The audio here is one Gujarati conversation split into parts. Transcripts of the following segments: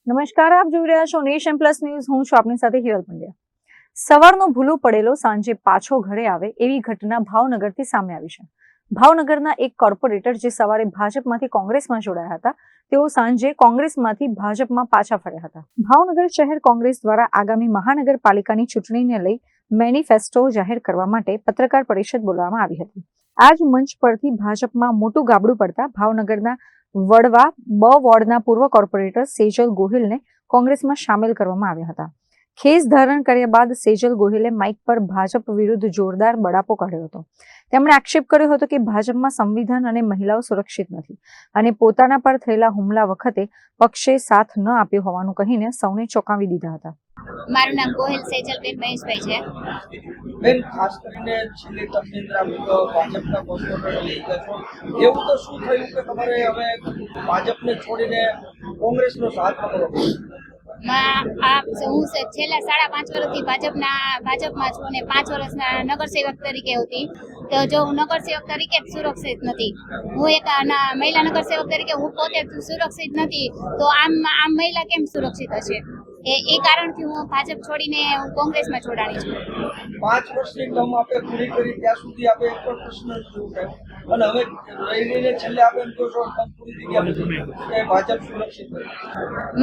નમસ્કાર, આપ જોઈ રહ્યા છો નેશન પ્લસ ન્યૂઝ. હું છું આપની સાથે હિરલ પંડ્યા. સવારનો ભૂલો પડેલો સાંજે પાછો ઘરે આવે એવી ઘટના ભાવનગરથી સામે આવી છે. ભાવનગરના એક કોર્પોરેટર જે સવારે ભાજપમાંથી કોંગ્રેસમાં જોડાયા હતા, તેઓ સાંજે કોંગ્રેસમાંથી ભાજપમાં પાછા ફર્યા હતા. ભાવનગર શહેર કોંગ્રેસ દ્વારા આગામી મહાનગરપાલિકાની ચૂંટણીને લઈ મેનિફેસ્ટો જાહેર કરવા માટે પત્રકાર પરિષદ બોલાવવામાં આવી હતી. આ જ મંચ પરથી ભાજપમાં મોટું ગાબડું પડતા ભાવનગરના વડવા બ વોર્ડના પૂર્વ કોર્પોરેટર સેજલ ગોહિલને કોંગ્રેસમાં સામેલ કરવામાં આવ્યા હતા. ખેસ ધારણ કર્યા બાદ સેજલ ગોહિલે માઇક પર ભાજપ વિરુદ્ધ જોરદાર બળાપો કાઢ્યો હતો. તેમણે આક્ષેપ કર્યો હતો કે ભાજપમાં સંવિધાન અને મહિલાઓ સુરક્ષિત નથી અને પોતાના પર થયેલા હુમલા વખતે પક્ષે સાથ ન આપ્યો હોવાનું કહીને સૌને ચોંકાવી દીધા હતા. મારું નામ ગોહિલ સેજલબેન મહેશભાઈ છે. બેન, ખાસ કરીને છેલ્લી તકનીકના ભાજપના કોર્પોરેટર લઈ ગયા છો, એવું તો શું થયું કે તમારે હવે ભાજપને છોડીને કોંગ્રેસનો સાથ કરવો? હું છેલ્લા 5.5 વર્ષથી ભાજપમાં છું અને 5 વર્ષના નગરસેવક તરીકે હતી. તો જો હું નગરસેવક તરીકે જ સુરક્ષિત નથી, હું એક મહિલા નગરસેવક તરીકે હું પોતે સુરક્ષિત નથી, તો આમ મહિલા કેમ સુરક્ષિત હશે? એ કારણથી હું ભાજપ છોડીને હું કોંગ્રેસમાં જોડાણી છું. 5 વર્ષની ટર્મ આપણે પૂરી કરી ત્યાં સુધી આપણે એક પણ પ્રશ્ન નથી ઉઠાવ્યો, અને હવે રહીને છેલ્લે આપણે એમ કહો છો ટર્મ પૂરી થઈ ગયા કે ભાજપ સુરક્ષિત નથી.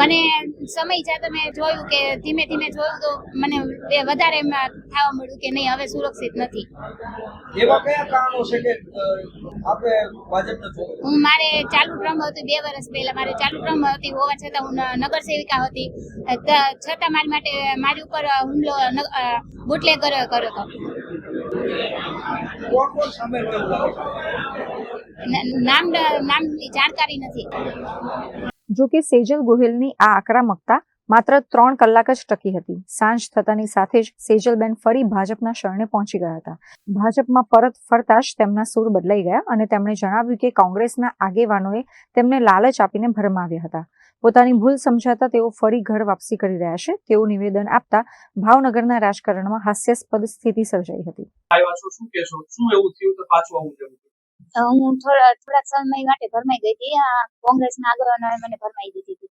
મને સમય સાથે મેં જોયું કે ધીમે ધીમે જોયું તો મને વધારે એમાં થવા મળ્યું કે નહીં, હવે સુરક્ષિત નથી. એવા કયા કારણો છે કે આપણે ભાજપને છોડ્યું? મારે ચાલુ ટર્મ હતી 2 વર્ષ પહેલા, મારે ચાલુ ટર્મ હતી હોવા છતાં હું નગરસેવિકા હતી, છતાં મારી ઉપર હુમલો બુટલેગર કર્યો હતો. કોણ સામેલ નામની જાણકારી નથી. જો કે સેજલ ગોહિલની આ આક્રમકતા માત્ર 3 કલાક જ ટકી હતી. સાંજ થતાની સાથે જ સેજલબેન ફરી ભાજપના શરણે પહોંચી ગયા હતા. ભાજપમાં પરત ફરતા જ તેમના સૂર બદલાઈ ગયા અને તેમણે જણાવ્યું કે કોંગ્રેસના આગેવાનોએ તેમને લાલચ આપીને ભરમાવ્યા હતા. પોતાની ભૂલ સમજાતા તેઓ ફરી ઘર વાપસી કરી રહ્યા છે તેવું નિવેદન આપતા ભાવનગરના રાજકારણમાં હાસ્યાસ્પદ સ્થિતિ સર્જાઈ હતી. હું થોડાક સમય માટે ભરમાઈ ગઈ હતી. કોંગ્રેસના આગેવાનોએ મને ભરમાઈ દીધી હતી.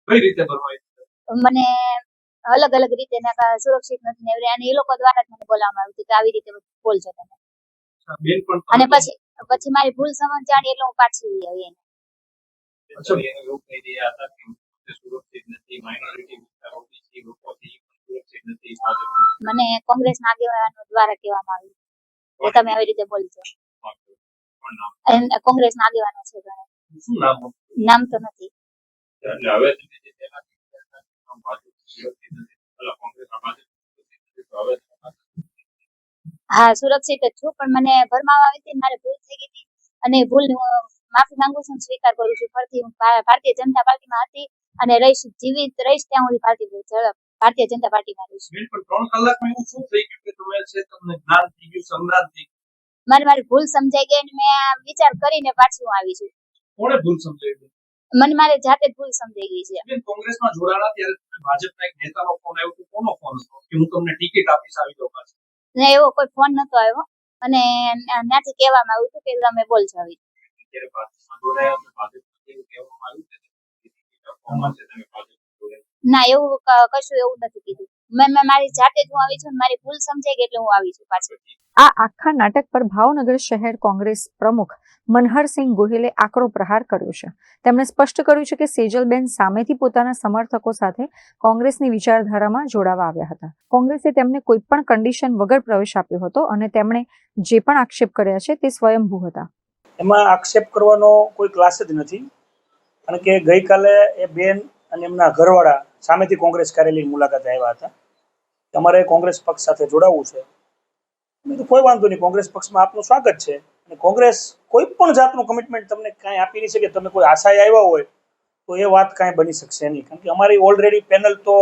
કઈ રીતે ભરમાઈ? મને અલગ અલગ રીતે સુરક્ષિત નથી ને અને એ લોકો દ્વારા જ મને બોલાવવામાં આવ્યું કે આવી રીતે બોલજો તમે. અને પછી મારી ભૂલ સમજ જાણી એટલે હું પાછી આવી એને. મને કોંગ્રેસના આગેવાનો દ્વારા કહેવામાં આવ્યું કે તમે આવી રીતે બોલજો. કોંગ્રેસના આગેવાનો છે ઘણા. નામ તો નથી. હા, સુરક્ષિત જ છું, પણ મને ભરમાવા આવી હતી, મારે ભૂલ થઈ ગઈ હતી અને ભૂલ માફી માંગુ છું, સ્વીકાર કરું છું. ફરીથી હું ભારતીય જનતા પાર્ટીમાં હતી અને જીવિત રહીશ ત્યાં સુધી ભારતીય જનતા પાર્ટીમાં રહીશ. મારી ભૂલ સમજાઈ ગઈ અને મેં વિચાર કરીને પાછી હું આવી છું. કોણે ભૂલ સમજાવી? મને મારી જાતે જ ભૂલ સમજાઈ ગઈ છે. કોંગ્રેસમાં જોડાણા ત્યારે ભાજપના એક નેતાનો ફોન આવ્યો હતો. કોનો ફોન હતો કે હું તમને ટિકિટ આપીશ, આવી જાવ પાછા? ના, એવો કોઈ ફોન નતો આવ્યો અને ત્યાંથી કહેવામાં આવ્યું હતું કે તમે બોલજો આવી. ત્યારે ભાજપમાં જોડાયા તો ભાજપમાં એવું કહેવામાં આવ્યું કે ટિકિટ આપવામાં છે, તમે ભાજપ જોડાયા? ના, એવું કશું એવું નથી કીધું. મેં મારી જાતે જ હું આવી છું, મારી ભૂલ સમજાઈ ગઈ એટલે હું આવી છું પાછી. આ આખા નાટક પર ભાવનગર શહેર કોંગ્રેસ પ્રમુખ મનહરસિંહ ગોહિલે આકરો પ્રહાર કર્યો છે. તેમણે સ્પષ્ટ કર્યું છે કે સેજલબેન સામેથી પોતાના સમર્થકો સાથે કોંગ્રેસની વિચારધારામાં જોડાવા આવ્યા હતા. કોંગ્રેસે તેમને કોઈ પણ કન્ડિશન વગર પ્રવેશ આપ્યો હતો અને તેમણે જે પણ આક્ષેપ કર્યા છે તે સ્વયંભૂ હતા. એમાં આક્ષેપ કરવાનો કોઈ ક્લાસ જ નથી, કારણ કે ગઈકાલે એ બેન અને એમના ઘરવાળા સામેથી કોંગ્રેસ કાર્યાલયની મુલાકાતે આવ્યા હતા. તમારે કોંગ્રેસ પક્ષ સાથે જોડાવવું છે? તો કોઈ વાંધો નહીં, કોંગ્રેસ પક્ષમાં આપનું સ્વાગત છે. અને કોંગ્રેસ કોઈ પણ જાતનું કમિટમેન્ટ તમને કાંઈ આપી નહીં શકે. તમે કોઈ આશાએ આવ્યા હોય તો એ વાત કાંઈ બની શકશે નહીં, કારણ કે અમારી ઓલરેડી પેનલ તો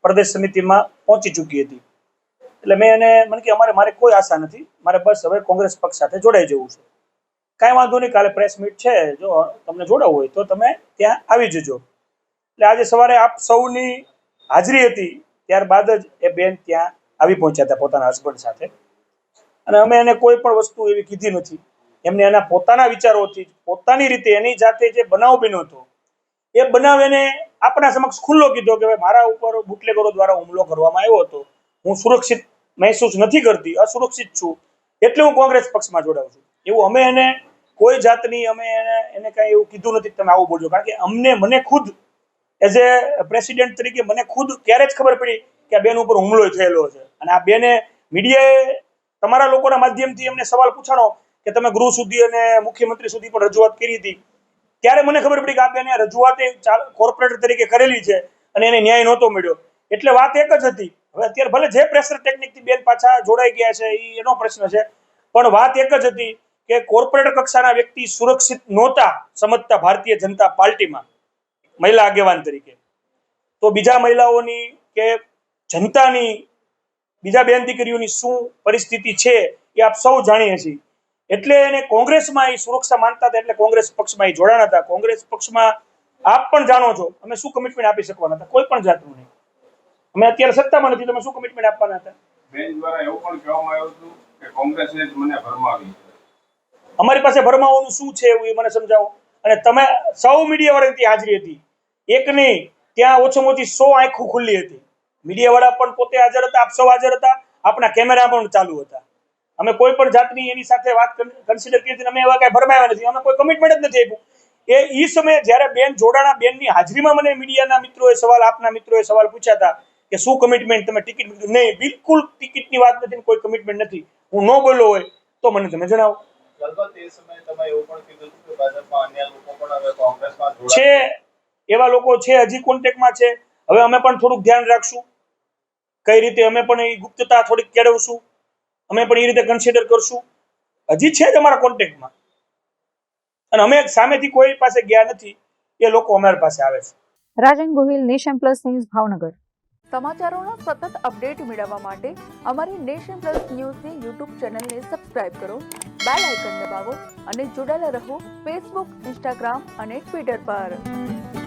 પ્રદેશ સમિતિમાં પહોંચી ચૂકી હતી. એટલે મને કે મારે કોઈ આશા નથી, મારે બસ હવે કોંગ્રેસ પક્ષ સાથે જોડાઈ જવું છે. કાંઈ વાંધો નહીં, કાલે પ્રેસ મીટ છે, જો તમને જોડાવવું હોય તો તમે ત્યાં આવી જજો. એટલે આજે સવારે આપ સૌની હાજરી હતી, ત્યારબાદ જ એ બેન ત્યાં આવી પહોંચ્યા હતા પોતાના હસબન્ડ સાથે. અને અમે એને કોઈ પણ વસ્તુ એવી કીધી નથી. એમને એના પોતાના વિચારોથી પોતાની રીતે એની જાતે જે બનાવ બન્યો હતો એ બનાવ એને આપણા સમક્ષ ખુલ્લો કીધો કે ભાઈ મારા ઉપર બુટલેગરો દ્વારા હુમલો કરવામાં આવ્યો હતો, હું સુરક્ષિત મહેસૂસ નથી કરતી, અસુરક્ષિત છું, એટલે હું કોંગ્રેસ પક્ષમાં જોડાઉં છું. એવું અમે એને કોઈ જાતની અમે એને કાંઈ એવું કીધું નથી કે તમે આવું બોલજો. કારણ કે મને ખુદ એઝ એ પ્રેસિડેન્ટ તરીકે મને ખુદ ત્યારે જ ખબર પડી કે આ બેન ઉપર હુમલો થયેલો છે. અને આ બેને મીડિયાએ તમારા લોકોના માધ્યમથી એમને સવાલ પૂછાણો કે તમે ગૃહ સુધી અને મુખ્યમંત્રી સુધી પણ રજૂઆત કરી હતી, ત્યારે મને ખબર પડી કે આ બેને રજૂઆત કોર્પોરેટર તરીકે કરેલી છે અને એને ન્યાય નહોતો મળ્યો. એટલે વાત એક જ હતી. હવે અત્યારે ભલે જે પ્રેશર ટેકનિકથી બેન પાછા જોડાઈ ગયા છે એ એનો પ્રશ્ન છે, પણ વાત એક જ હતી કે કોર્પોરેટ કક્ષાના વ્યક્તિ સુરક્ષિત નહોતા સમજતા ભારતીય જનતા પાર્ટીમાં મહિલા આગેવાન તરીકે, તો બીજા મહિલાઓની કે જનતાની, બીજા બેન દીકરીઓની શું પરિસ્થિતિ છે એ આપ સૌ જાણીએ છીએ. એટલે એને કોંગ્રેસમાં એ સુરક્ષા માનતા હતા, એટલે કોંગ્રેસ પક્ષમાં એ જોડાણા હતા. કોંગ્રેસ પક્ષમાં આપ પણ જાણો છો અમે શું કમિટમેન્ટ આપી શકવાના હતા, કોઈ પણ જાતનું નહીં. અમે અત્યારે સત્તામાં નથી, તમે શું કમિટમેન્ટ આપવાના હતા? બેન દ્વારા એવું પણ કહેવામાં આવ્યું હતું કે કોંગ્રેસે જ મને ભરમાવી. અમારી પાસે ભરમાવાનું શું છે એવું એ મને સમજાવો. અને તમે સૌ મીડિયાવાળાની ત્યાં હાજરી હતી, એક નહીં, ત્યાં ઓછામાં ઓછી 100 આંખો ખુલ્લી હતી. મીડિયાવાળા પણ પોતે હાજર હતા, આપ સૌ હાજર હતા, આપણા કેમેરા પણ ચાલુ હતા. અમે કોઈ પણ જાતની એની સાથે વાત કન્સિડર કરી હતી. અમે એવા કાંઈ ભરમાવ્યા નથી, અમે કોઈ કમિટમેન્ટ જ નથી આપ્યું. એ સમયે જ્યારે બેન જોડાણા, બેનની હાજરીમાં મને મીડિયાના મિત્રોએ સવાલ, આપના મિત્રોએ સવાલ પૂછ્યા હતા કે શું કમિટમેન્ટ, તમે ટિકિટ કીધું નહીં, બિલકુલ ટિકિટની વાત નથી, કોઈ કમિટમેન્ટ નથી. હું ન બોલ્યો હોય તો મને તમે જણાવો. છે એવા લોકો છે, હજી કોન્ટેક્ટમાં છે. હવે અમે પણ થોડુંક ધ્યાન રાખશું, કઈ રીતે અમે પણ એ ગુપ્તતા થોડીક કેળવશું, અમે પણ એ રીતે કન્સિડર કરશું. હજી છે જ અમારા કોન્ટેક્ટમાં, અને અમે સામેથી કોઈ પાસે ગયા નથી, એ લોકો અમારી પાસે આવે છે. Rajan Gohil, nation plus news, Bhavnagar. સમાચારોના સતત અપડેટ મેળવવા માટે અમારી નેશન પ્લસ ન્યૂઝની યુટ્યુબ ચેનલને સબસ્ક્રાઇબ કરો, બેલ આઇકન દબાવો અને જોડાયેલા રહો ફેસબુક, ઇન્સ્ટાગ્રામ અને ટ્વિટર પર.